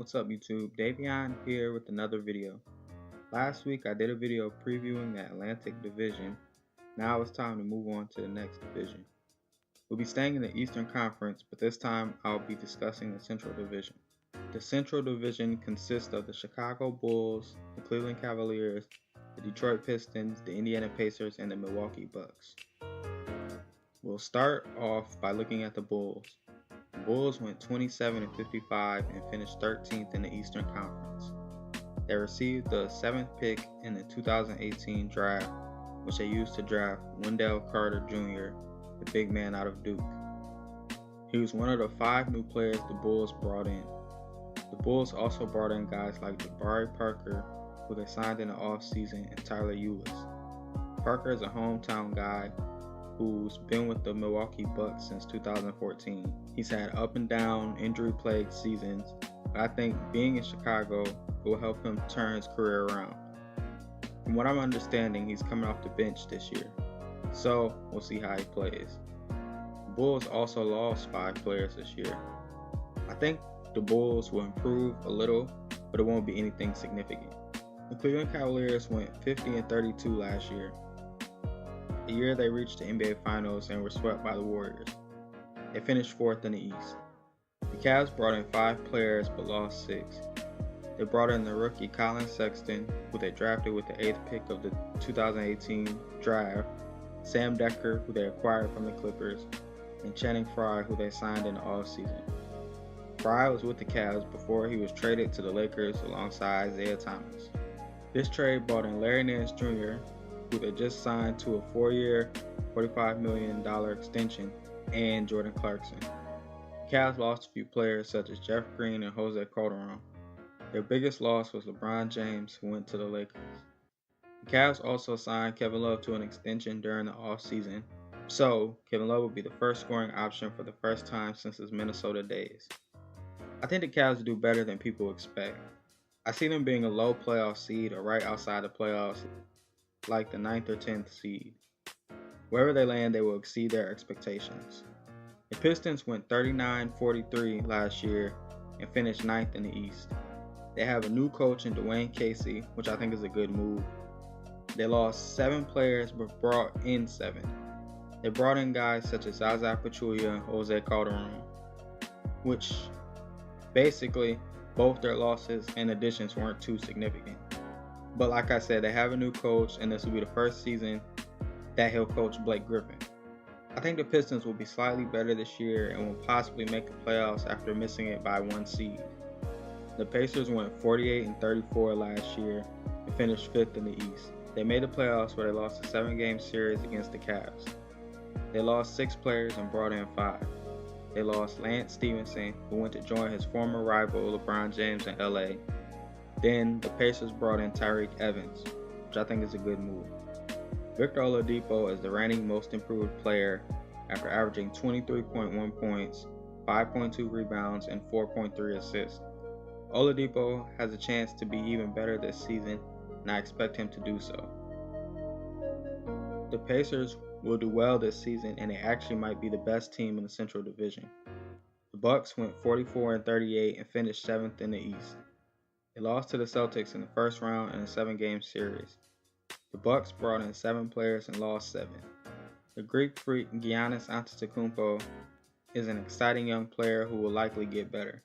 What's up YouTube? Davion here with another video. Last week I did a video previewing the Atlantic Division. Now it's time to move on to the next division. We'll be staying in the Eastern Conference, but this time I'll be discussing the Central Division. The Central Division consists of the Chicago Bulls, the Cleveland Cavaliers, the Detroit Pistons, the Indiana Pacers, and the Milwaukee Bucks. We'll start off by looking at the Bulls. The Bulls went 27-55 and finished 13th in the Eastern Conference. They received the 7th pick in the 2018 draft, which they used to draft Wendell Carter Jr., the big man out of Duke. He was one of the 5 new players the Bulls brought in. The Bulls also brought in guys like Jabari Parker, who they signed in the offseason, and Tyler Ulis. Parker is a hometown guy who's been with the Milwaukee Bucks since 2014. He's had up and down, injury-plagued seasons, but I think being in Chicago will help him turn his career around. From what I'm understanding, he's coming off the bench this year, so we'll see how he plays. The Bulls also lost 5 players this year. I think the Bulls will improve a little, but it won't be anything significant. The Cleveland Cavaliers went 50-32 last year. The year they reached the NBA Finals and were swept by the Warriors. They finished 4th in the East. The Cavs brought in 5 players but lost 6. They brought in the rookie Colin Sexton, who they drafted with the 8th pick of the 2018 draft, Sam Decker, who they acquired from the Clippers, and Channing Frye, who they signed in the offseason. Frye was with the Cavs before he was traded to the Lakers alongside Isaiah Thomas. This trade brought in Larry Nance Jr., who they just signed to a 4-year, $45 million extension, and Jordan Clarkson. The Cavs lost a few players such as Jeff Green and Jose Calderon. Their biggest loss was LeBron James, who went to the Lakers. The Cavs also signed Kevin Love to an extension during the offseason, so Kevin Love will be the first scoring option for the first time since his Minnesota days. I think the Cavs do better than people expect. I see them being a low playoff seed or right outside the playoffs, like the 9th or 10th seed. Wherever they land, they will exceed their expectations. The Pistons went 39-43 last year and finished 9th in the East. They have a new coach in Dwayne Casey, which I think is a good move. They lost 7 players but brought in 7. They brought in guys such as Zaza Pachulia and Jose Calderon, which basically both their losses and additions weren't too significant. But like I said, they have a new coach, and this will be the first season that he'll coach Blake Griffin. I think the Pistons will be slightly better this year and will possibly make the playoffs after missing it by 1 seed. The Pacers went 48-34 last year and finished 5th in the East. They made the playoffs where they lost a 7-game series against the Cavs. They lost 6 players and brought in 5. They lost Lance Stevenson, who went to join his former rival LeBron James in LA. Then the Pacers brought in Tyreke Evans, which I think is a good move. Victor Oladipo is the reigning most improved player after averaging 23.1 points, 5.2 rebounds, and 4.3 assists. Oladipo has a chance to be even better this season, and I expect him to do so. The Pacers will do well this season, and they actually might be the best team in the Central Division. The Bucks went 44-38 and finished 7th in the East. They lost to the Celtics in the first round in a 7-game series. The Bucks brought in 7 players and lost 7. The Greek freak Giannis Antetokounmpo is an exciting young player who will likely get better.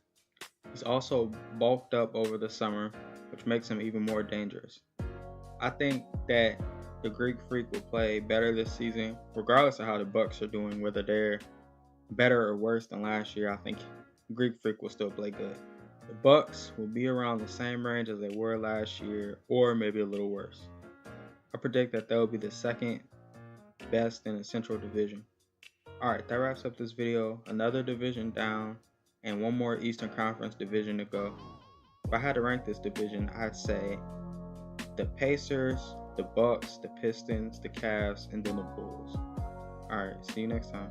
He's also bulked up over the summer, which makes him even more dangerous. I think that the Greek freak will play better this season, regardless of how the Bucks are doing, whether they're better or worse than last year. I think the Greek freak will still play good. The Bucks will be around the same range as they were last year, or maybe a little worse. I predict that they'll be the 2nd best in the Central Division. Alright, that wraps up this video. Another division down, and 1 more Eastern Conference division to go. If I had to rank this division, I'd say the Pacers, the Bucks, the Pistons, the Cavs, and then the Bulls. Alright, see you next time.